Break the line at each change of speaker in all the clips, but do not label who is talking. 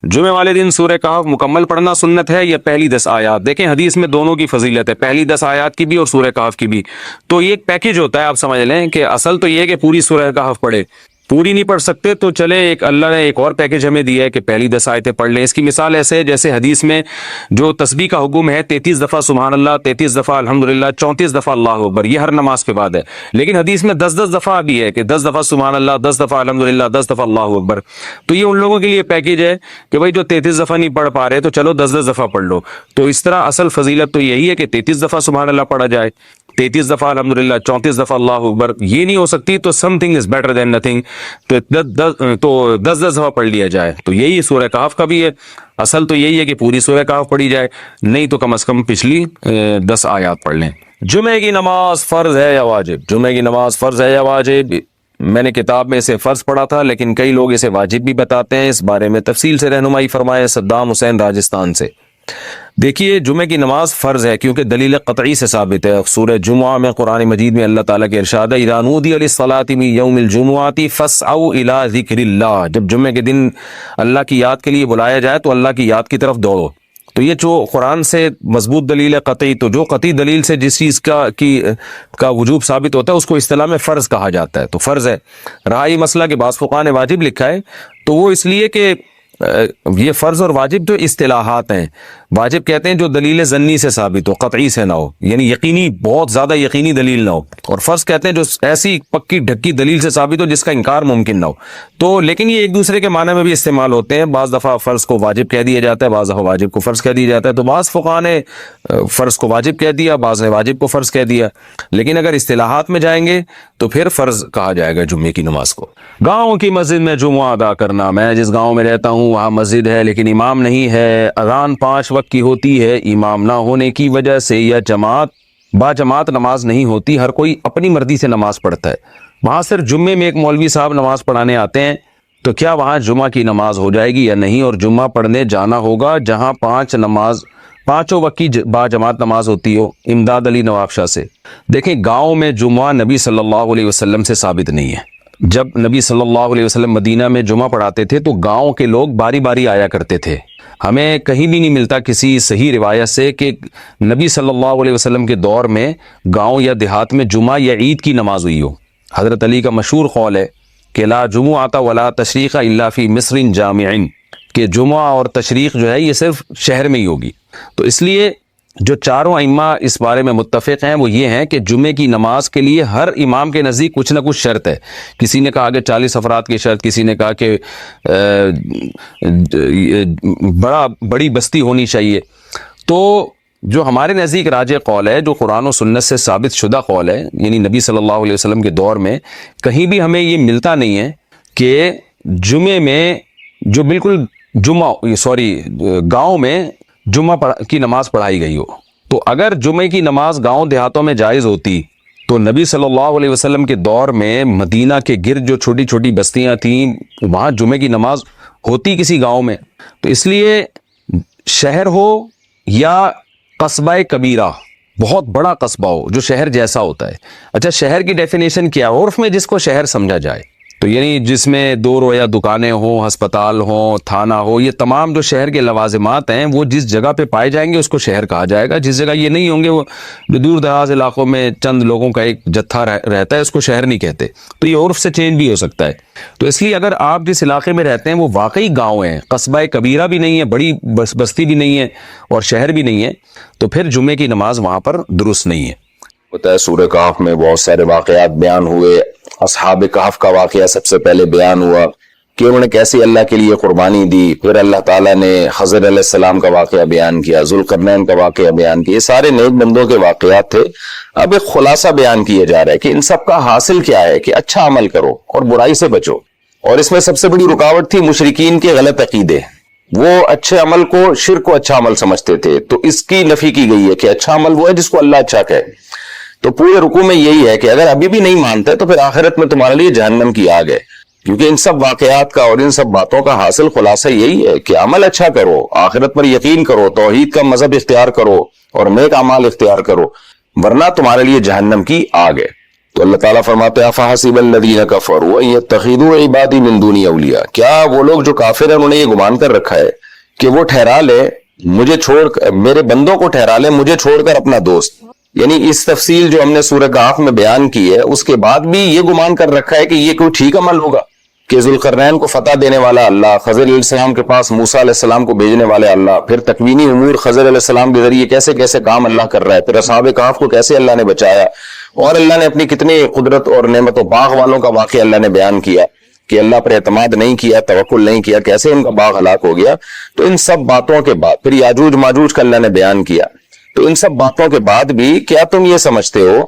جمعے والے دن سورہ کہف مکمل پڑھنا سنت ہے یا پہلی 10 آیات؟ دیکھیں حدیث میں دونوں کی فضیلت ہے، پہلی 10 آیات کی بھی اور سورہ کہف کی بھی۔ تو یہ ایک پیکج ہوتا ہے، آپ سمجھ لیں کہ اصل تو یہ ہے کہ پوری سورہ کہف پڑھے، پوری نہیں پڑھ سکتے تو چلے ایک اللہ نے ایک اور پیکج ہمیں دیا ہے کہ پہلی 10 آیتیں پڑھ لیں۔ اس کی مثال ایسے ہے جیسے حدیث میں جو تسبیح کا حکم ہے 33 دفعہ سبحان اللہ، 33 دفعہ الحمدللہ، 34 دفعہ اللہ اکبر، یہ ہر نماز کے بعد ہے۔ لیکن حدیث میں 10 دفعہ بھی ہے کہ 10 دفعہ سبحان اللہ، 10 دفعہ الحمدللہ، 10 دفعہ اللہ اکبر۔ تو یہ ان لوگوں کے لیے پیکج ہے کہ بھائی جو 33 دفعہ نہیں پڑھ پا رہے تو چلو 10 دفعہ پڑھ لو۔ تو اس طرح اصل فضیلت تو یہی ہے کہ 33 دفعہ سبحان اللہ پڑھا جائے، 33 دفعہ الحمدللہ، 34 دفعہ اللہ اکبر۔ یہ نہیں ہو سکتی تو some thing is better than nothing, تو 10 دفعہ پڑھ لیا جائے۔ تو یہی سورہ کہف کا بھی ہے، اصل تو یہی ہے کہ پوری سورہ کہف پڑھی جائے، نہیں تو کم از کم پچھلی 10 آیات پڑھ لیں۔ جمعے کی نماز فرض ہے یا واجب؟ جمعے کی نماز فرض ہے یا واجب؟ میں نے کتاب میں اسے فرض پڑھا تھا، لیکن کئی لوگ اسے واجب بھی بتاتے ہیں۔ اس بارے میں تفصیل سے رہنمائی فرمائے صدام حسین راجستھان سے۔ دیکھیے جمعے کی نماز فرض ہے کیونکہ دلیل قطعی سے ثابت ہے۔ سورہ جمعہ میں قرآن مجید میں اللہ تعالیٰ کے ارشاد ہے اذا نودی للصلاۃ من یوم الجمعۃ فاسعوا الی ذکر اللہ، جب جمعے کے دن اللہ کی یاد کے لیے بلایا جائے تو اللہ کی یاد کی طرف دوڑو۔ تو یہ جو قرآن سے مضبوط دلیل ہے قطعی، تو جو قطعی دلیل سے جس چیز کا وجوب ثابت ہوتا ہے اس کو اصطلاح میں فرض کہا جاتا ہے، تو فرض ہے۔ رہا یہ مسئلہ کہ بعض فقہاء نے واجب لکھا ہے، تو وہ اس لیے کہ یہ فرض اور واجب جو اصطلاحات ہیں، واجب کہتے ہیں جو دلیل ظنی سے ثابت ہو، قطعی سے نہ ہو، یعنی یقینی، بہت زیادہ یقینی دلیل نہ ہو، اور فرض کہتے ہیں جو ایسی پکی ڈھکی دلیل سے ثابت ہو جس کا انکار ممکن نہ ہو۔ تو لیکن یہ ایک دوسرے کے معنی میں بھی استعمال ہوتے ہیں، بعض دفعہ فرض کو واجب کہہ دیا جاتا ہے، بعض دفعہ واجب کو فرض کہہ دیا جاتا ہے۔ تو بعض فقہاء نے فرض کو واجب کہہ دیا، بعض نے واجب کو فرض کہہ دیا، لیکن اگر اصطلاحات میں جائیں گے تو پھر فرض کہا جائے گا جمعے کی نماز کو۔ گاؤں کی مسجد میں جمعہ ادا کرنا، میں جس گاؤں میں رہتا ہوں وہاں مسجد ہے لیکن امام نہیں ہے، اذان 5 وقت کی ہوتی ہے، امام نہ ہونے کی وجہ سے یا با جماعت نماز نہیں ہوتی، ہر کوئی اپنی مرضی سے نماز پڑھتا ہے، وہاں صرف جمعے میں ایک مولوی صاحب نماز پڑھانے آتے ہیں، تو کیا وہاں جمعہ کی نماز ہو جائے گی یا نہیں؟ اور جمعہ پڑھنے جانا ہوگا جہاں پانچوں وقت کی با جماعت نماز ہوتی ہو۔ امداد علی نواب شاہ سے۔ دیکھیں گاؤں میں جمعہ نبی صلی اللہ علیہ وسلم سے ثابت نہیں ہے۔ جب نبی صلی اللہ علیہ وسلم مدینہ میں جمعہ پڑھاتے تھے تو گاؤں کے لوگ باری باری آیا کرتے تھے، ہمیں کہیں بھی نہیں ملتا کسی صحیح روایت سے کہ نبی صلی اللہ علیہ وسلم کے دور میں گاؤں یا دیہات میں جمعہ یا عید کی نماز ہوئی ہو۔ حضرت علی کا مشہور قول ہے کہ لا جمعۃ ولا تشریق الا فی مصر جامع، کہ جمعہ اور تشریق جو ہے یہ صرف شہر میں ہی ہوگی۔ تو اس لیے جو چاروں ائمہ اس بارے میں متفق ہیں وہ یہ ہیں کہ جمعے کی نماز کے لیے ہر امام کے نزدیک کچھ نہ کچھ شرط ہے۔ کسی نے کہا کہ 40 افراد کی شرط، کسی نے کہا کہ بڑی بستی ہونی چاہیے۔ تو جو ہمارے نزدیک راجح قول ہے، جو قرآن و سنت سے ثابت شدہ قول ہے، یعنی نبی صلی اللہ علیہ وسلم کے دور میں کہیں بھی ہمیں یہ ملتا نہیں ہے کہ جمعے میں جو بالکل گاؤں میں جمعہ کی نماز پڑھائی گئی ہو۔ تو اگر جمعے کی نماز گاؤں دیہاتوں میں جائز ہوتی تو نبی صلی اللہ علیہ وسلم کے دور میں مدینہ کے گرد جو چھوٹی چھوٹی بستیاں تھیں وہاں جمعے کی نماز ہوتی کسی گاؤں میں۔ تو اس لیے شہر ہو یا قصبہ کبیرہ، بہت بڑا قصبہ ہو جو شہر جیسا ہوتا ہے۔ اچھا شہر کی ڈیفینیشن کیا ہے؟ عرف میں جس کو شہر سمجھا جائے، تو یعنی جس میں 2 رویا دکانیں ہوں، ہسپتال ہوں، تھانہ ہو، یہ تمام جو شہر کے لوازمات ہیں وہ جس جگہ پہ پائے جائیں گے اس کو شہر کہا جائے گا۔ جس جگہ یہ نہیں ہوں گے، وہ جو دور دراز علاقوں میں چند لوگوں کا ایک جتھا رہتا ہے، اس کو شہر نہیں کہتے۔ تو یہ عرف سے چینج بھی ہو سکتا ہے۔ تو اس لیے اگر آپ جس علاقے میں رہتے ہیں وہ واقعی گاؤں ہیں، قصبہ کبیرہ بھی نہیں ہے، بڑی بستی بھی نہیں ہے اور شہر بھی نہیں ہے، تو پھر جمعے کی نماز وہاں پر درست نہیں ہے۔
ہوتا ہے سورہ کہف میں بہت سارے واقعات بیان ہوئے۔ اصحاب کہف کا واقعہ سب سے پہلے بیان ہوا کہ انہوں نے کیسی اللہ کے لیے قربانی دی، پھر اللہ تعالیٰ نے خضر علیہ السلام کا واقعہ بیان کیا، ذوالقرنین کا واقعہ بیان کیا۔ یہ سارے نیک بندوں کے واقعات تھے۔ اب ایک خلاصہ بیان کیا جا رہا ہے کہ ان سب کا حاصل کیا ہے کہ اچھا عمل کرو اور برائی سے بچو۔ اور اس میں سب سے بڑی رکاوٹ تھی مشرکین کے غلط عقیدے، وہ اچھے عمل کو شرک کو اچھا عمل سمجھتے تھے، تو اس کی نفی کی گئی ہے کہ اچھا عمل وہ ہے جس کو اللہ اچھا کہے۔ تو پورے رکوع میں یہی ہے کہ اگر ابھی بھی نہیں مانتے تو پھر آخرت میں تمہارے لیے جہنم کی آگ ہے، کیونکہ ان سب واقعات کا اور ان سب باتوں کا حاصل خلاصہ یہی ہے کہ عمل اچھا کرو، آخرت پر یقین کرو، توحید کا مذہب اختیار کرو اور نیک اعمال اختیار کرو، ورنہ تمہارے لیے جہنم کی آگ ہے۔ تو اللہ تعالیٰ فرماتے ہیں افحسب الذین کفروا ان یتخذوا عبادی من دونی اولیاء، کیا وہ لوگ جو کافر ہیں انہوں نے یہ گمان کر رکھا ہے کہ وہ ٹھہرا لے مجھے چھوڑ کر، میرے بندوں کو ٹھہرا لے مجھے چھوڑ کر اپنا دوست. یعنی اس تفصیل جو ہم نے سورہ کہف میں بیان کی ہے اس کے بعد بھی یہ گمان کر رکھا ہے کہ یہ کوئی ٹھیک عمل ہوگا کہ ذوالقرنین کو فتح دینے والا اللہ، خضر علیہ السلام کے پاس موسیٰ علیہ السلام کو بھیجنے والے اللہ، پھر تکوینی امور خضر علیہ السلام کے ذریعے کیسے کیسے کام اللہ کر رہا ہے، پھر اصحاب کہف کو کیسے اللہ نے بچایا، اور اللہ نے اپنی کتنی قدرت اور نعمت و باغ والوں کا واقعہ اللہ نے بیان کیا کہ اللہ پر اعتماد نہیں کیا، توکل نہیں کیا، کیسے ان کا باغ ہلاک ہو گیا. تو ان سب باتوں کے بعد پھر یاجوج ماجوج کا اللہ نے بیان کیا. تو ان سب باتوں کے بعد بھی کیا تم یہ سمجھتے ہو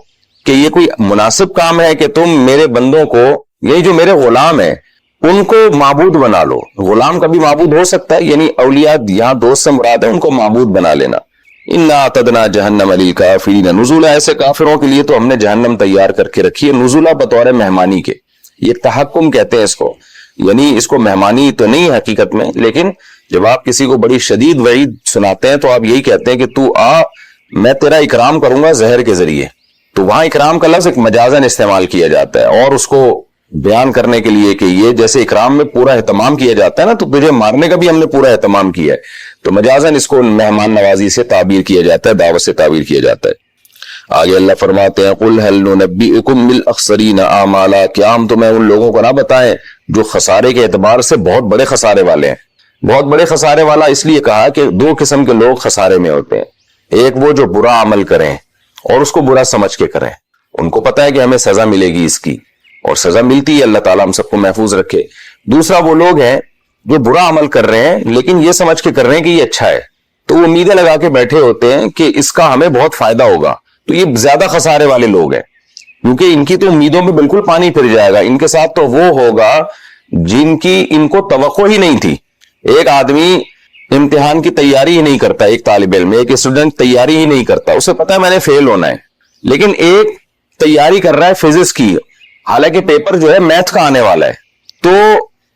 کہ یہ کوئی مناسب کام ہے کہ تم میرے بندوں کو، یہ جو میرے غلام ہیں ان کو معبود بنا لو؟ غلام کبھی معبود ہو سکتا ہے؟ یعنی اولیاء یہاں دوست سے مراد ہے ان کو معبود بنا لینا. انا اعتدنا جہنم للکافرین نزلا، ایسے کافروں کے لیے تو ہم نے جہنم تیار کر کے رکھی ہے، نزلا بطور مہمانی کے. یہ تحکم کہتے ہیں اس کو، یعنی اس کو مہمانی تو نہیں ہے حقیقت میں، لیکن جب آپ کسی کو بڑی شدید وعید سناتے ہیں تو آپ یہی کہتے ہیں کہ تو آ میں تیرا اکرام کروں گا زہر کے ذریعے. تو وہاں اکرام کا لفظ ایک مجازن استعمال کیا جاتا ہے، اور اس کو بیان کرنے کے لیے کہ یہ جیسے اکرام میں پورا اہتمام کیا جاتا ہے نا، تو تجھے مارنے کا بھی ہم نے پورا اہتمام کیا ہے. تو مجازن اس کو مہمان نوازی سے تعبیر کیا جاتا ہے، دعوت سے تعبیر کیا جاتا ہے. آگے اللہ فرماتے ہیں قل هل ننبئکم بالاخسرین اعمالا، کیا ہم تمہیں ان لوگوں کو نہ بتائیں جو خسارے کے اعتبار سے بہت بڑے خسارے والے ہیں. بہت بڑے خسارے والا اس لیے کہا کہ دو قسم کے لوگ خسارے میں ہوتے ہیں. ایک وہ جو برا عمل کریں اور اس کو برا سمجھ کے کریں، ان کو پتا ہے کہ ہمیں سزا ملے گی اس کی، اور سزا ملتی ہے، اللہ تعالیٰ ہم سب کو محفوظ رکھے. دوسرا وہ لوگ ہیں جو برا عمل کر رہے ہیں لیکن یہ سمجھ کے کر رہے ہیں کہ یہ اچھا ہے، تو وہ امیدیں لگا کے بیٹھے ہوتے ہیں کہ اس کا ہمیں بہت فائدہ ہوگا. تو یہ زیادہ خسارے والے لوگ ہیں، کیونکہ ان کی تو امیدوں میں بالکل پانی پھر جائے گا. ان کے ساتھ تو وہ ہوگا جن کی ان کو توقع ہی نہیں تھی. ایک آدمی امتحان کی تیاری ہی نہیں کرتا، ایک طالب علم، ایک اسٹوڈنٹ تیاری ہی نہیں کرتا، اسے پتا ہے میں نے فیل ہونا ہے، لیکن ایک تیاری کر رہا ہے فزکس کی، حالانکہ پیپر جو ہے میتھ کا آنے والا ہے. تو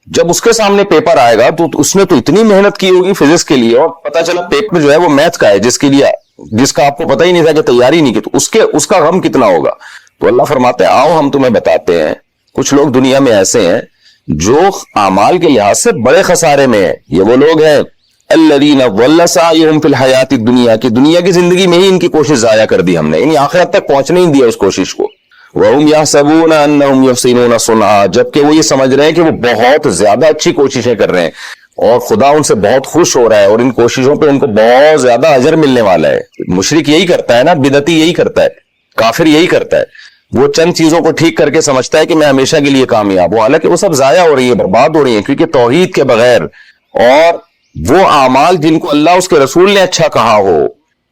جب اس کے سامنے پیپر آئے گا تو اس نے تو اتنی محنت کی ہوگی فزکس کے لیے، اور پتا چلا پیپر جو ہے وہ میتھ کا ہے جس کا آپ کو پتا ہی نہیں تھا کہ تیاری نہیں کی، تو اس کا غم کتنا ہوگا. تو اللہ فرماتے ہیں آؤ ہم تمہیں بتاتے ہیں کچھ لوگ دنیا میں ایسے ہیں جو اعمال کے لحاظ سے بڑے خسارے میں ہیں. یہ وہ لوگ ہیں الذین ضل سعیہم فی الحیات الدنیا، کی دنیا کی زندگی میں ہی ان کی کوشش ضائع کر دی ہم نے، یعنی آخرت تک پہنچنے ہی دیا اس کوشش کو. وَهُمْ يَحْسَبُونَ أَنَّهُمْ يُحْسِنُونَ صُنْعًا، جبکہ وہ یہ سمجھ رہے ہیں کہ وہ بہت زیادہ اچھی کوششیں کر رہے ہیں اور خدا ان سے بہت خوش ہو رہا ہے اور ان کوششوں پہ ان کو بہت زیادہ اجر ملنے والا ہے. مشرک یہی کرتا ہے نا، بدعتی یہی کرتا ہے، کافر یہی کرتا ہے. وہ چند چیزوں کو ٹھیک کر کے سمجھتا ہے کہ میں ہمیشہ کے لیے کامیاب ہوں، حالانکہ وہ سب ضائع ہو رہی ہے، برباد ہو رہی ہیں، کیونکہ توحید کے بغیر اور وہ اعمال جن کو اللہ اس کے رسول نے اچھا کہا ہو،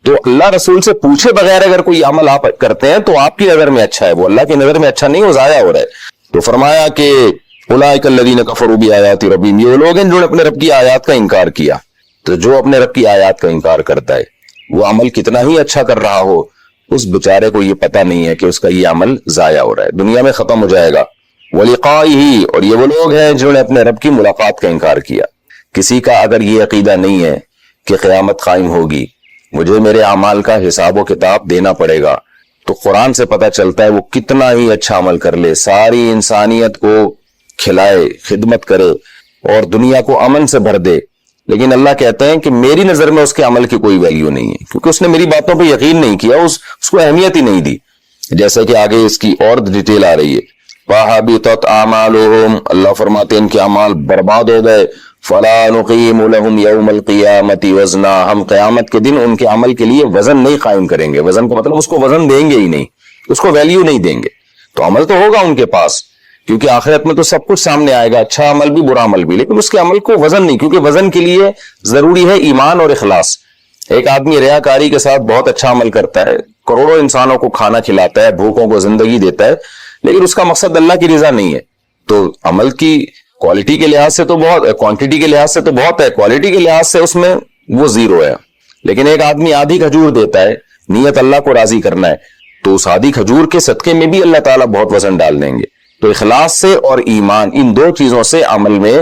تو اللہ رسول سے پوچھے بغیر اگر کوئی عمل آپ کرتے ہیں تو آپ کی نظر میں اچھا ہے، وہ اللہ کی نظر میں اچھا نہیں، وہ ضائع ہو رہا ہے. تو فرمایا کہ اولئک الذین کفروا بآیات ربہم، یہ لوگ ہیں جنہوں نے اپنے رب کی آیات کا انکار کیا. تو جو اپنے رب کی آیات کا انکار کرتا ہے وہ عمل کتنا ہی اچھا کر رہا ہو، اس بیچارے کو یہ پتہ نہیں ہے کہ اس کا یہ عمل ضائع ہو رہا ہے، دنیا میں ختم ہو جائے گا. ولقائہ، اور یہ وہ لوگ ہیں جنہوں نے اپنے رب کی ملاقات کا انکار کیا. کسی کا اگر یہ عقیدہ نہیں ہے کہ قیامت قائم ہوگی، مجھے میرے اعمال کا حساب و کتاب دینا پڑے گا، تو قرآن سے پتہ چلتا ہے وہ کتنا ہی اچھا عمل کر لے، ساری انسانیت کو کھلائے، خدمت کرے اور دنیا کو امن سے بھر دے، لیکن اللہ کہتے ہیں کہ میری نظر میں اس کے عمل کی کوئی ویلیو نہیں ہے، کیونکہ اس نے میری باتوں پہ یقین نہیں کیا، اس کو اہمیت ہی نہیں دی. جیسے کہ آگے اس کی اور ڈیٹیل آ رہی ہے. فَحَبِطَتْ أَعْمَالُهُمْ، اللہ فرماتے ہیں ان کے اعمال برباد ہو گئے. فَلَا نُقِيمُ لَهُمْ يَوْمَ الْقِيَامَةِ وَزْنًا، ہم قیامت کے دن ان کے عمل کے لیے وزن نہیں قائم کریں گے. وزن کا مطلب اس کو وزن دیں گے ہی نہیں، اس کو ویلیو نہیں دیں گے. تو عمل تو ہوگا ان کے پاس، کیونکہ آخرت میں تو سب کچھ سامنے آئے گا، اچھا عمل بھی برا عمل بھی، لیکن اس کے عمل کو وزن نہیں، کیونکہ وزن کے لیے ضروری ہے ایمان اور اخلاص. ایک آدمی ریاکاری کے ساتھ بہت اچھا عمل کرتا ہے، کروڑوں انسانوں کو کھانا کھلاتا ہے، بھوکوں کو زندگی دیتا ہے، لیکن اس کا مقصد اللہ کی رضا نہیں ہے، تو عمل کی کوالٹی کے لحاظ سے تو بہت، کوانٹٹی کے لحاظ سے تو بہت ہے، کوالٹی کے لحاظ سے اس میں وہ زیرو ہے. لیکن ایک آدمی آدھی کھجور دیتا ہے، نیت اللہ کو راضی کرنا ہے، تو اس آدھی کھجور کے صدقے میں بھی اللہ تعالیٰ بہت وزن ڈال دیں گے. تو اخلاص سے اور ایمان، ان دو چیزوں سے عمل میں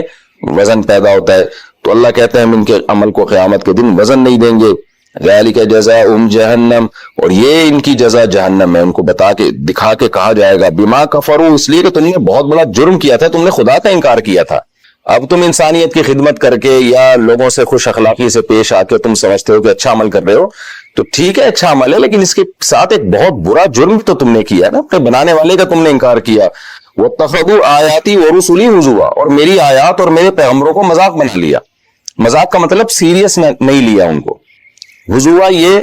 وزن پیدا ہوتا ہے. تو اللہ کہتے ہیں ہم ان کے عمل کو قیامت کے دن وزن نہیں دیں گے. ذالک جزاؤہم جہنم، اور یہ ان کی جزا جہنم ہے، ان کو بتا کے دکھا کے کہا جائے گا بما کفروا، اس لیے کہ تم نے بہت بڑا جرم کیا تھا، تم نے خدا کا انکار کیا تھا۔ اب تم انسانیت کی خدمت کر کے یا لوگوں سے خوش اخلاقی سے پیش آ کے تم سمجھتے ہو کہ اچھا عمل کر رہے ہو، تو ٹھیک ہے اچھا عمل ہے، لیکن اس کے ساتھ ایک بہت برا جرم تو تم نے کیا نا، اپنے بنانے والے کا تم نے انکار کیا۔ وَاتَّخَذُوا آیَاتِي وَرُسُلِي هُزُوًا، اور میری آیات اور میرے پیغمبروں کو مذاق بنا لیا۔ مذاق کا مطلب سیریس نہیں لیا ان کو۔ ہزوا یہ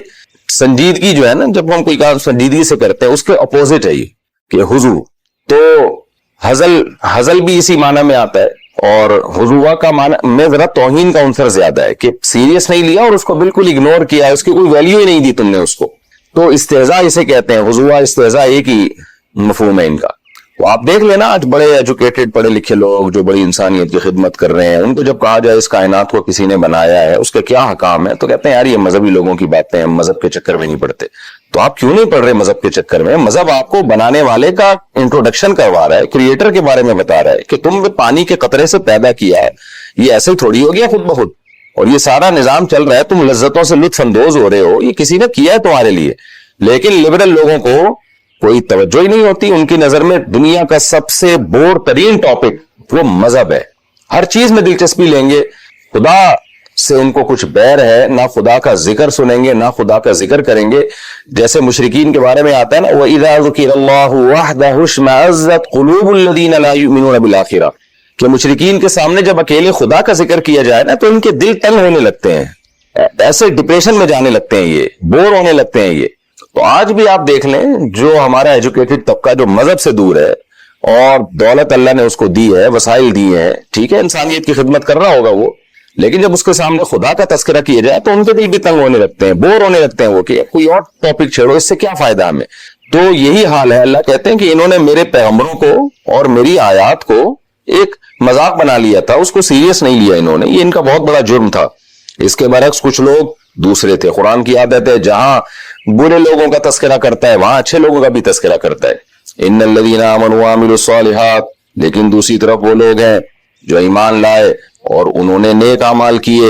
سنجیدگی جو ہے نا، جب ہم کوئی کام سنجیدگی سے کرتے ہیں اس کے اپوزٹ ہے یہ کہ ہزو، تو ہزل بھی اسی معنی میں آتا ہے، اور ہزوا کا معنی میں ذرا توہین کا عنصر زیادہ ہے کہ سیریس نہیں لیا اور اس کو بالکل اگنور کیا، اس کی کوئی ویلیو ہی نہیں دی تم نے اس کو، تو استہزاء اسے کہتے ہیں۔ ہزوا استہزاء ایک ہی مفہوم ہے ان کا۔ تو آپ دیکھ لینا آج بڑے ایجوکیٹڈ پڑھے لکھے لوگ جو بڑی انسانیت کی خدمت کر رہے ہیں، ان کو جب کہا جائے اس کائنات کو کسی نے بنایا ہے، اس کے کیا حکام ہے، تو کہتے ہیں یار یہ مذہبی لوگوں کی باتیں ہیں، مذہب کے چکر میں نہیں پڑتے۔ تو آپ کیوں نہیں پڑھ رہے مذہب کے چکر میں؟ مذہب آپ کو بنانے والے کا انٹروڈکشن کروا رہا ہے، کریٹر کے بارے میں بتا رہا ہے کہ تم پانی کے قطرے سے پیدا کیا ہے، یہ ایسے ہی تھوڑی ہو گیا خود بخود، اور یہ سارا نظام چل رہا ہے، تم لذتوں سے لطف اندوز ہو رہے ہو، یہ کسی نے کیا ہے تمہارے لیے۔ لیکن لبرل لوگوں کو کوئی توجہ ہی نہیں ہوتی، ان کی نظر میں دنیا کا سب سے بور ترین ٹاپک وہ مذہب ہے، ہر چیز میں دلچسپی لیں گے، خدا سے ان کو کچھ بیر ہے، نہ خدا کا ذکر سنیں گے نہ خدا کا ذکر کریں گے۔ جیسے مشرکین کے بارے میں آتا ہے نا، وَإِذَا ذُكِرَ اللَّهُ وَحْدَهُ اشْمَأَزَّتْ قُلُوبُ الَّذِينَ لَا يُؤْمِنُونَ بِالْآخِرَةِ، کہ مشرکین کے سامنے جب اکیلے خدا کا ذکر کیا جائے نا تو ان کے دل تنگ ہونے لگتے ہیں، ایسے ڈپریشن میں جانے لگتے ہیں، یہ بور ہونے لگتے ہیں یہ۔ تو آج بھی آپ دیکھ لیں جو ہمارا ایجوکیٹڈ طبقہ جو مذہب سے دور ہے، اور دولت اللہ نے اس کو دی ہے، وسائل دی ہیں، ٹھیک ہے انسانیت کی خدمت کر رہا ہوگا وہ، لیکن جب اس کے سامنے خدا کا تذکرہ کیا جائے تو ان کے دل بھی تنگ ہونے لگتے ہیں، بور ہونے لگتے ہیں وہ کہ کوئی اور ٹاپک چھیڑو، اس سے کیا فائدہ ہمیں۔ تو یہی حال ہے، اللہ کہتے ہیں کہ انہوں نے میرے پیغمبروں کو اور میری آیات کو ایک مذاق بنا لیا تھا، اس کو سیریس نہیں لیا انہوں نے، یہ ان کا بہت بڑا جرم تھا۔ اس کے برعکس کچھ لوگ دوسرے تھے۔ قرآن کی عادت ہے جہاں برے لوگوں کا تذکرہ کرتا ہے وہاں اچھے لوگوں کا بھی تذکرہ کرتا ہے۔ ان الذین آمنوا وعملوا الصالحات، لیکن دوسری طرف وہ لوگ ہیں جو ایمان لائے اور انہوں نے نیک اعمال کیے،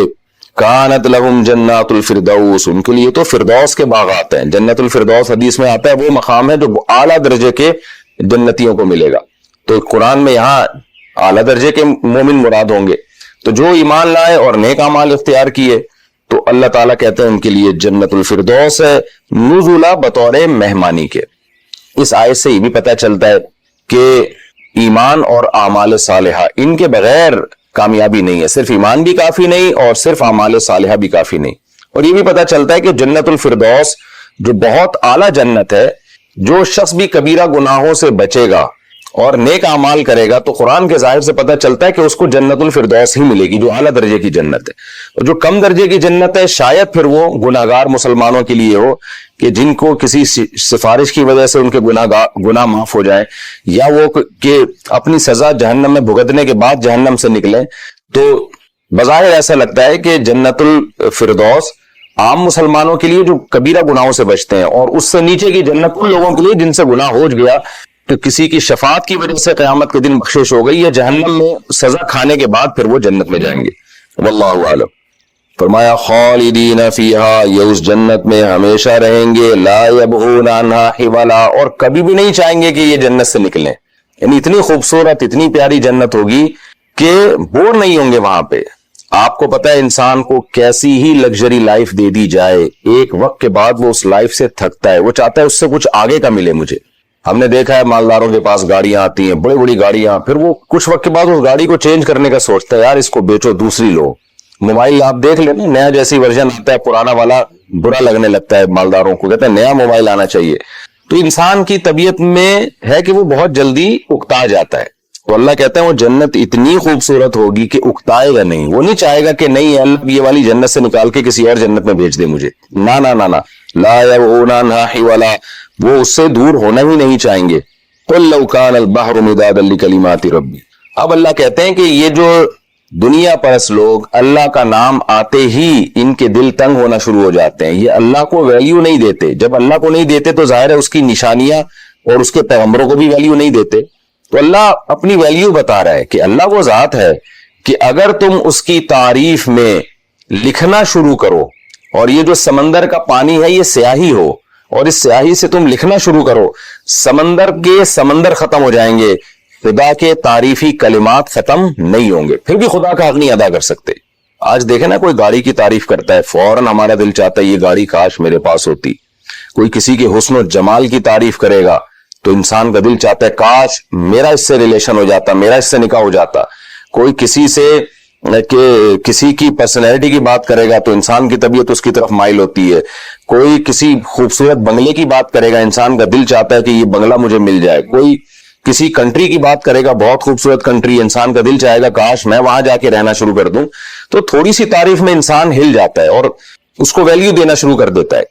کانت لہم جنات الفردوس، ان کے لیے تو فردوس کے باغات ہیں۔ جنت الفردوس حدیث میں آتا ہے وہ مقام ہے جو اعلیٰ درجے کے جنتیوں کو ملے گا، تو قرآن میں یہاں اعلیٰ درجے کے مومن مراد ہوں گے۔ تو جو ایمان لائے اور نیک اعمال اختیار کیے تو اللہ تعالیٰ کہتے ہیں ان کے لیے جنت الفردوس ہے، نزلا بطور مہمانی کے۔ اس آیت سے یہ بھی پتہ چلتا ہے کہ ایمان اور اعمال صالحہ ان کے بغیر کامیابی نہیں ہے، صرف ایمان بھی کافی نہیں اور صرف اعمال صالحہ بھی کافی نہیں۔ اور یہ بھی پتہ چلتا ہے کہ جنت الفردوس جو بہت اعلیٰ جنت ہے، جو شخص بھی کبیرہ گناہوں سے بچے گا اور نیک اعمال کرے گا تو قرآن کے ظاہر سے پتہ چلتا ہے کہ اس کو جنت الفردوس ہی ملے گی جو اعلیٰ درجے کی جنت ہے۔ اور جو کم درجے کی جنت ہے شاید پھر وہ گناہگار مسلمانوں کے لیے ہو کہ جن کو کسی سفارش کی وجہ سے ان کے گناہ معاف ہو جائیں، یا وہ کہ اپنی سزا جہنم میں بھگتنے کے بعد جہنم سے نکلیں۔ تو بظاہر ایسا لگتا ہے کہ جنت الفردوس عام مسلمانوں کے لیے جو کبیرہ گناہوں سے بچتے ہیں، اور اس سے نیچے کی جنت ان لوگوں کے لیے جن سے گناہ ہو گیا تو کسی کی شفاعت کی وجہ سے قیامت کے دن بخشش ہو گئی، یا جہنم میں سزا کھانے کے بعد پھر وہ جنت میں جائیں گے۔ واللہ اعلم۔ فرمایا خالدین فیہا، یہ اس جنت میں ہمیشہ رہیں گے، لا یبغون عنہا حولا، اور کبھی بھی نہیں چاہیں گے کہ یہ جنت سے نکلیں۔ یعنی اتنی خوبصورت اتنی پیاری جنت ہوگی کہ بور نہیں ہوں گے وہاں پہ۔ آپ کو پتہ ہے انسان کو کیسی ہی لگژری لائف دے دی جائے، ایک وقت کے بعد وہ اس لائف سے تھکتا ہے، وہ چاہتا ہے اس سے کچھ آگے کا ملے مجھے۔ ہم نے دیکھا ہے مالداروں کے پاس گاڑیاں آتی ہیں، بڑی بڑی گاڑیاں، پھر وہ کچھ وقت کے بعد اس گاڑی کو چینج کرنے کا سوچتا ہے، یار اس کو بیچو دوسری لو۔ موبائل آپ دیکھ لیں نا، نیا جیسی ورژن آتا ہے پرانا والا برا لگنے لگتا ہے مالداروں کو، کہتے ہیں نیا موبائل آنا چاہیے۔ تو انسان کی طبیعت میں ہے کہ وہ بہت جلدی اکتا جاتا ہے، تو اللہ کہتا ہے وہ جنت اتنی خوبصورت ہوگی کہ اکتائے گا نہیں، وہ نہیں چاہے گا کہ نہیں اللہ یہ والی جنت سے نکال کے کسی اور جنت میں بھیج دے مجھے، نہ نہ نہ، لا یبغون عنہا حولا، وہ اس سے دور ہونا ہی نہیں چاہیں گے۔ قل لو کان البحر مدادا لکلمات ربی، اب اللہ کہتے ہیں کہ یہ جو دنیا پرس لوگ اللہ کا نام آتے ہی ان کے دل تنگ ہونا شروع ہو جاتے ہیں، یہ اللہ کو ویلیو نہیں دیتے۔ جب اللہ کو نہیں دیتے تو ظاہر ہے اس کی نشانیاں اور اس کے پیغمبروں کو بھی ویلیو نہیں دیتے۔ تو اللہ اپنی ویلیو بتا رہا ہے کہ اللہ وہ ذات ہے کہ اگر تم اس کی تعریف میں لکھنا شروع کرو اور یہ جو سمندر کا پانی ہے یہ سیاہی ہو اور اس سیاہی سے تم لکھنا شروع کرو, سمندر ختم ہو جائیں گے, خدا کے تعریفی کلمات ختم نہیں ہوں گے, پھر بھی خدا کا حق نہیں ادا کر سکتے. آج دیکھیں نا, کوئی گاڑی کی تعریف کرتا ہے, فوراً ہمارا دل چاہتا ہے یہ گاڑی کاش میرے پاس ہوتی. کوئی کسی کے حسن و جمال کی تعریف کرے گا تو انسان کا دل چاہتا ہے کاش میرا اس سے ریلیشن ہو جاتا, میرا اس سے نکاح ہو جاتا. کوئی کسی کی پرسنالٹی کی بات کرے گا تو انسان کی طبیعت اس کی طرف مائل ہوتی ہے. کوئی کسی خوبصورت بنگلے کی بات کرے گا, انسان کا دل چاہتا ہے کہ یہ بنگلہ مجھے مل جائے. کوئی کسی کنٹری کی بات کرے گا, بہت خوبصورت کنٹری, انسان کا دل چاہے گا کاش میں وہاں جا کے رہنا شروع کر دوں. تو تھوڑی سی تعریف میں انسان ہل جاتا ہے اور اس کو ویلیو دینا شروع کر دیتا ہے.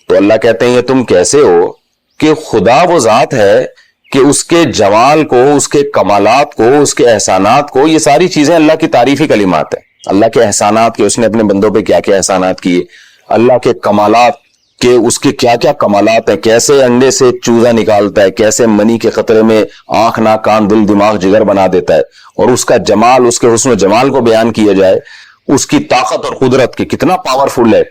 تو اللہ کہتے ہیں یہ تم کیسے ہو کہ خدا وہ ذات ہے کہ اس کے جمال کو, اس کے کمالات کو, اس کے احسانات کو, یہ ساری چیزیں اللہ کی تعریفی کلمات ہیں. اللہ کے احسانات کے, اس نے اپنے بندوں پہ کیا کیا احسانات کیے, اللہ کے کمالات کہ اس کے کیا کیا کمالات ہیں, کیسے انڈے سے چوزا نکالتا ہے, کیسے منی کے قطرے میں آنکھ ناک کان دل دماغ جگر بنا دیتا ہے, اور اس کا جمال, اس کے حسن و جمال کو بیان کیا جائے, اس کی طاقت اور قدرت کی کتنا پاورفل ہے.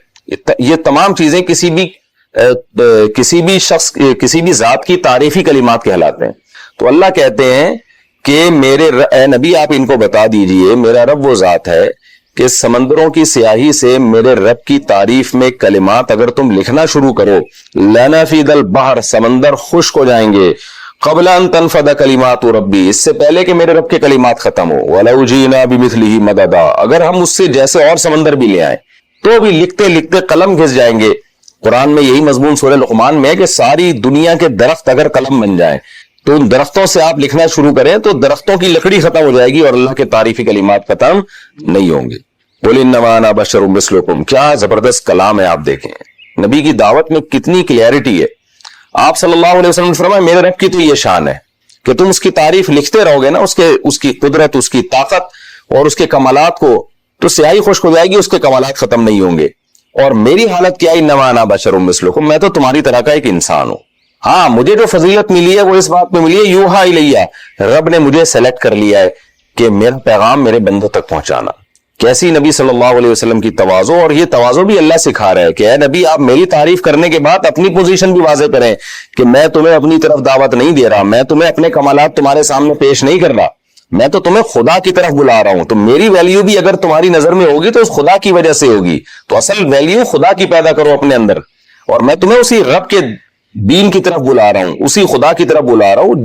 یہ تمام چیزیں کسی بھی شخص, کسی بھی ذات کی تعریفی کلمات کہلاتے ہیں. تو اللہ کہتے ہیں کہ اے نبی آپ ان کو بتا دیجئے میرا رب وہ ذات ہے کہ سمندروں کی سیاہی سے میرے رب کی تعریف میں کلمات اگر تم لکھنا شروع کرو, لنفد البحر, سمندر خشک ہو جائیں گے, قبل ان تنفد کلمات ربی, اس سے پہلے کہ میرے رب کے کلمات ختم ہو, ولو جئنا بمثلہ مددا, اگر ہم اس سے جیسے اور سمندر بھی لے آئیں تو بھی لکھتے لکھتے قلم گھس جائیں گے. قرآن میں یہی مضمون سورہ لقمان میں ہے کہ ساری دنیا کے درخت اگر قلم بن جائیں تو ان درختوں سے آپ لکھنا شروع کریں تو درختوں کی لکڑی ختم ہو جائے گی اور اللہ کے تعریفی کلمات ختم نہیں ہوں گے. قل انما انا بشر مثلکم, کیا زبردست کلام ہے. آپ دیکھیں نبی کی دعوت میں کتنی کلیئرٹی ہے. آپ صلی اللہ علیہ وسلم نے فرمایا میرے رب کی تو یہ شان ہے کہ تم اس کی تعریف لکھتے رہو گے نا, اس کی قدرت, اس کی طاقت اور اس کے کمالات کو, تو سیاہی خشک ہو جائے گی, اس کے کمالات ختم نہیں ہوں گے. اور میری حالت کیا ہے, انما انا بشر مثلکم, میں تو تمہاری طرح کا ایک انسان ہوں. ہاں مجھے جو فضیلت ملی ہے وہ اس بات میں ملی ہے, یوحا الیہ, رب نے مجھے سلیکٹ کر لیا ہے کہ میرا پیغام میرے بندوں تک پہنچانا. کیسی نبی صلی اللہ علیہ وسلم کی تواضع, اور یہ تواضع بھی اللہ سکھا رہا ہے کہ اے نبی آپ میری تعریف کرنے کے بعد اپنی پوزیشن بھی واضح کریں کہ میں تمہیں اپنی طرف دعوت نہیں دے رہا, میں تمہیں اپنے کمالات تمہارے سامنے پیش نہیں کر رہا, میں تو تمہیں خدا کی طرف بلا رہا ہوں. تو میری ویلیو بھی اگر تمہاری نظر میں ہوگی تو اس خدا کی وجہ سے ہوگی. تو اصل ویلیو خدا کی پیدا کرو اپنے اندر, اور میں تمہیں اسی رب کے دین کی طرف بلا رہا ہوں, اسی خدا کی طرف بلا رہا ہوں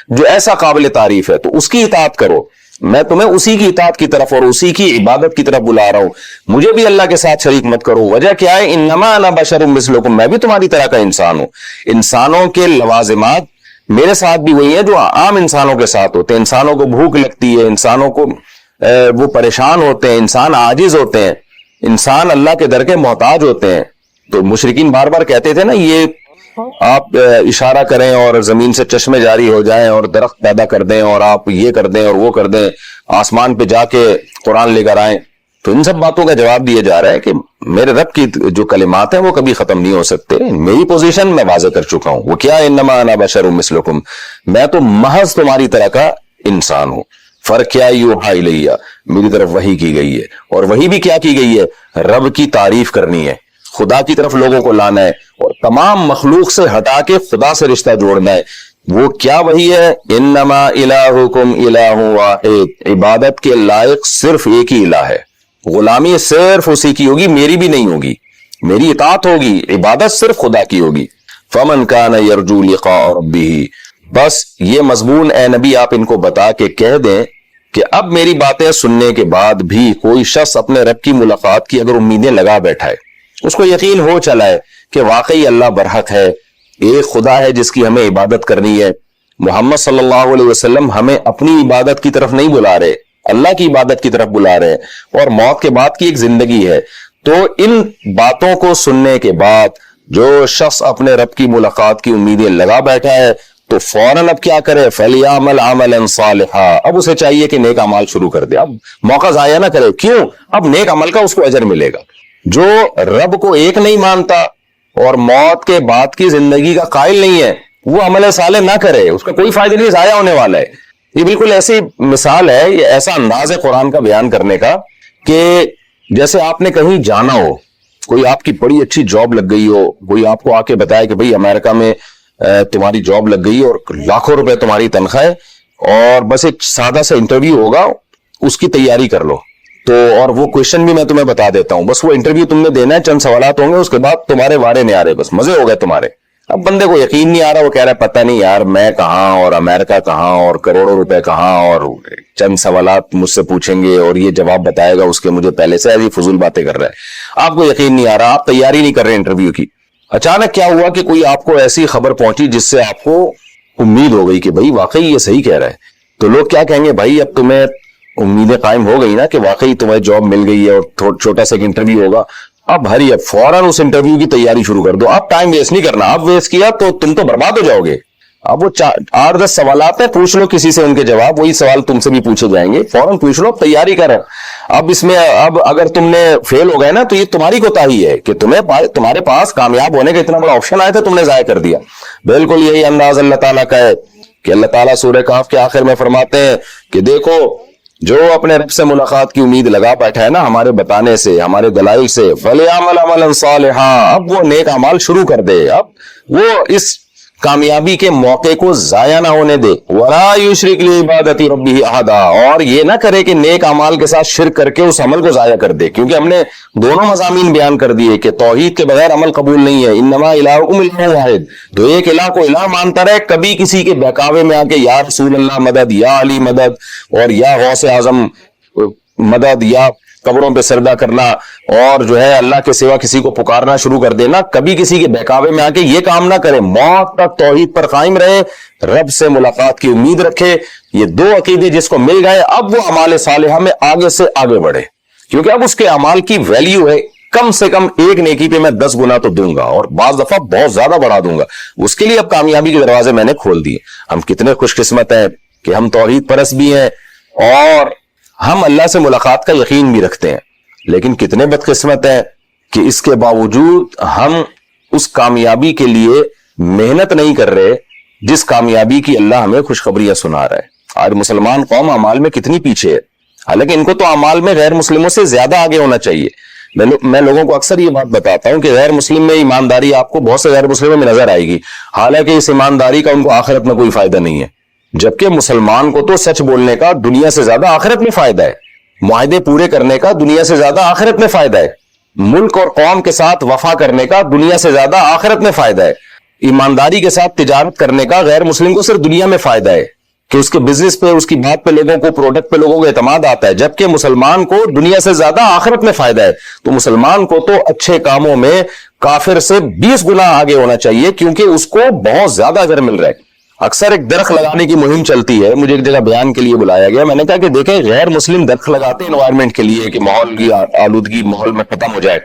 جو ایسا قابل تعریف ہے, تو اس کی اطاعت کرو. میں تمہیں اسی کی اطاعت کی طرف اور اسی کی عبادت کی طرف بلا رہا ہوں, مجھے بھی اللہ کے ساتھ شریک مت کرو. وجہ کیا ہے, انما انا بشر مثلکم, میں بھی تمہاری طرح کا انسان ہوں. انسانوں کے لوازمات میرے ساتھ بھی وہی ہیں جو عام انسانوں کے ساتھ ہوتے ہیں. انسانوں کو بھوک لگتی ہے, انسانوں کو وہ پریشان ہوتے ہیں, انسان عاجز ہوتے ہیں, انسان اللہ کے در کے محتاج ہوتے ہیں. تو مشرکین بار بار کہتے تھے نا یہ آپ اشارہ کریں اور زمین سے چشمے جاری ہو جائیں اور درخت پیدا کر دیں اور آپ یہ کر دیں اور وہ کر دیں, آسمان پہ جا کے قرآن لے کر آئیں. تو ان سب باتوں کا جواب دیا جا رہا ہے کہ میرے رب کی جو کلمات ہیں وہ کبھی ختم نہیں ہو سکتے. میری پوزیشن میں واضح کر چکا ہوں. وہ کیا, انما انا بشر مثلکم, میں تو محض تمہاری طرح کا انسان ہوں. فرق کیا, یوحا الیہ, میری طرف وحی کی گئی ہے. اور وحی بھی کیا کی گئی ہے, رب کی تعریف کرنی ہے, خدا کی طرف لوگوں کو لانا ہے اور تمام مخلوق سے ہٹا کے خدا سے رشتہ جوڑنا ہے. وہ کیا وحی ہے, انما الہکم الہ واحد, عبادت کے لائق صرف ایک ہی الہ ہے, غلامی صرف اسی کی ہوگی, میری بھی نہیں ہوگی, میری اطاعت ہوگی, عبادت صرف خدا کی ہوگی. فمن کان یرجو لقاء ربہ, بس یہ مضمون اے نبی آپ ان کو بتا کے کہہ دیں کہ اب میری باتیں سننے کے بعد بھی کوئی شخص اپنے رب کی ملاقات کی اگر امیدیں لگا بیٹھا ہے, اس کو یقین ہو چلا ہے کہ واقعی اللہ برحق ہے, ایک خدا ہے جس کی ہمیں عبادت کرنی ہے, محمد صلی اللہ علیہ وسلم ہمیں اپنی عبادت کی طرف نہیں بلا رہے, اللہ کی عبادت کی طرف بلا رہے ہیں, اور موت کے بعد کی ایک زندگی ہے. تو ان باتوں کو سننے کے بعد جو شخص اپنے رب کی ملاقات کی امیدیں لگا بیٹھا ہے تو فوراً اب کیا کرے, فَلْيَعْمَلْ عَمَلًا صَالِحًا, اب اسے چاہیے کہ نیک عمل شروع کر دے. اب موقع ضائع نہ کرے, کیوں, اب نیک عمل کا اس کو اجر ملے گا. جو رب کو ایک نہیں مانتا اور موت کے بعد کی زندگی کا قائل نہیں ہے وہ عمل صالح نہ کرے, اس کا کوئی فائدہ نہیں, ضائع ہونے والا ہے. یہ بالکل ایسی مثال ہے, یہ ایسا انداز ہے قرآن کا بیان کرنے کا کہ جیسے آپ نے کہیں جانا ہو, کوئی آپ کی بڑی اچھی جاب لگ گئی ہو, کوئی آپ کو آ کے بتائے کہ بھئی امریکہ میں تمہاری جاب لگ گئی اور لاکھوں روپے تمہاری تنخواہ ہے, اور بس ایک سادہ سا انٹرویو ہوگا, اس کی تیاری کر لو. تو اور وہ کوشچن بھی میں تمہیں بتا دیتا ہوں, بس وہ انٹرویو تم نے دینا ہے, چند سوالات ہوں گے, اس کے بعد تمہارے وارے نہیں آ رہے, بس مزے ہو گئے تمہارے. اب بندے کو یقین نہیں آ رہا, وہ کہہ رہا ہے پتہ نہیں یار میں کہاں اور امریکہ کہاں اور کروڑوں روپے کہاں, اور چند سوالات مجھ سے پوچھیں گے اور یہ جواب بتائے گا اس کے, مجھے پہلے سے ایسی فضول باتیں کر رہا ہے. آپ کو یقین نہیں آ رہا, آپ تیاری نہیں کر رہے انٹرویو کی. اچانک کیا ہوا کہ کوئی آپ کو ایسی خبر پہنچی جس سے آپ کو امید ہو گئی کہ بھائی واقعی یہ صحیح کہہ رہا ہے. تو لوگ کیا کہیں گے, بھائی اب تمہیں امیدیں قائم ہو گئی نا کہ واقعی تمہیں جاب مل گئی ہے اور چھوٹا سا انٹرویو ہوگا, اب ہری اب فوراً اس انٹرویو کی تیاری شروع کر دو. اب ٹائم ویسٹ نہیں کرنا, اب ویسٹ کیا تو تم تو برباد ہو جاؤ گے. اب وہ 8-10 سوالات ہیں, پوچھ لو کسی سے ان کے جواب, وہی سوال تم سے بھی پوچھے جائیں گے, فوراً پوچھ لو, اب تیاری کرو. اب اس میں اب اگر تم نے فیل ہو گئے نا تو یہ تمہاری کوتاہی ہے کہ تمہارے پاس کامیاب ہونے کا اتنا بڑا آپشن آیا تھا, تم نے ضائع کر دیا. بالکل یہی انداز اللہ تعالیٰ کا ہے کہ اللہ تعالیٰ سورہ کہف کے آخر میں فرماتے ہیں کہ دیکھو جو اپنے رب سے ملاقات کی امید لگا بیٹھا ہے نا ہمارے بتانے سے, ہمارے دلائل سے, فَلْيَعْمَلْ عَمَلًا صَالِحًا, اب وہ نیک اعمال شروع کر دے, اب وہ اس کامیابی کے موقع کو ضائع نہ ہونے دے. وَلَا يُشْرِكْ بِعِبَادَةِ رَبِّهِ أَحَدًا, اور یہ نہ کرے کہ نیک اعمال کے ساتھ شرک کر کے اس عمل کو ضائع کر دے, کیونکہ ہم نے دونوں مضامین بیان کر دیے کہ توحید کے بغیر عمل قبول نہیں ہے. انما الہکم الہ واحد, تو ایک الہ کو الہ مانتا رہے, کبھی کسی کے بہکاوے میں آ کے یا رسول اللہ مدد, یا علی مدد, اور یا غوث اعظم مدد, یا قبروں پہ سجدہ کرنا, اور جو ہے اللہ کے سوا کسی کو پکارنا شروع کر دینا, کبھی کسی کے بہکاوے میں آ کے یہ کام نہ کرے. موت تک توحید پر قائم رہے, رب سے ملاقات کی امید رکھے. یہ دو عقیدے جس کو مل گئے, اب وہ اعمال صالحہ میں آگے سے آگے بڑھے, کیونکہ اب اس کے اعمال کی ویلیو ہے, کم سے کم ایک نیکی پہ میں 10 گنا تو دوں گا, اور بعض دفعہ بہت زیادہ بڑھا دوں گا. اس کے لیے اب کامیابی کے دروازے میں نے کھول دیے. ہم کتنے خوش قسمت ہیں کہ ہم توحید پرست بھی ہیں اور ہم اللہ سے ملاقات کا یقین بھی رکھتے ہیں, لیکن کتنے بدقسمت ہیں کہ اس کے باوجود ہم اس کامیابی کے لیے محنت نہیں کر رہے جس کامیابی کی اللہ ہمیں خوشخبریاں سنا رہا ہے. آج مسلمان قوم اعمال میں کتنی پیچھے ہے, حالانکہ ان کو تو اعمال میں غیر مسلموں سے زیادہ آگے ہونا چاہیے. میں لوگوں کو اکثر یہ بات بتاتا ہوں کہ غیر مسلم میں ایمانداری آپ کو بہت سے غیر مسلموں میں نظر آئے گی, حالانکہ اس ایمانداری کا ان کو آخرت میں کوئی فائدہ نہیں ہے, جبکہ مسلمان کو تو سچ بولنے کا دنیا سے زیادہ آخرت میں فائدہ ہے, معاہدے پورے کرنے کا دنیا سے زیادہ آخرت میں فائدہ ہے, ملک اور قوم کے ساتھ وفا کرنے کا دنیا سے زیادہ آخرت میں فائدہ ہے, ایمانداری کے ساتھ تجارت کرنے کا غیر مسلم کو صرف دنیا میں فائدہ ہے کہ اس کے بزنس پہ, اس کی بات پہ لوگوں کو, پروڈکٹ پہ لوگوں کو اعتماد آتا ہے, جبکہ مسلمان کو دنیا سے زیادہ آخرت میں فائدہ ہے. تو مسلمان کو تو اچھے کاموں میں کافر سے 20 گنا آگے ہونا چاہیے, کیونکہ اس کو بہت زیادہ اجر مل رہا ہے. اکثر ایک درخت لگانے کی مہم چلتی ہے, مجھے ایک جگہ بیان کے لیے بلایا گیا, میں نے کہا کہ دیکھیں غیر مسلم درخت لگاتے ہیں انوائرمنٹ کے لیے کہ ماحول کی آلودگی ماحول میں ختم ہو جائے,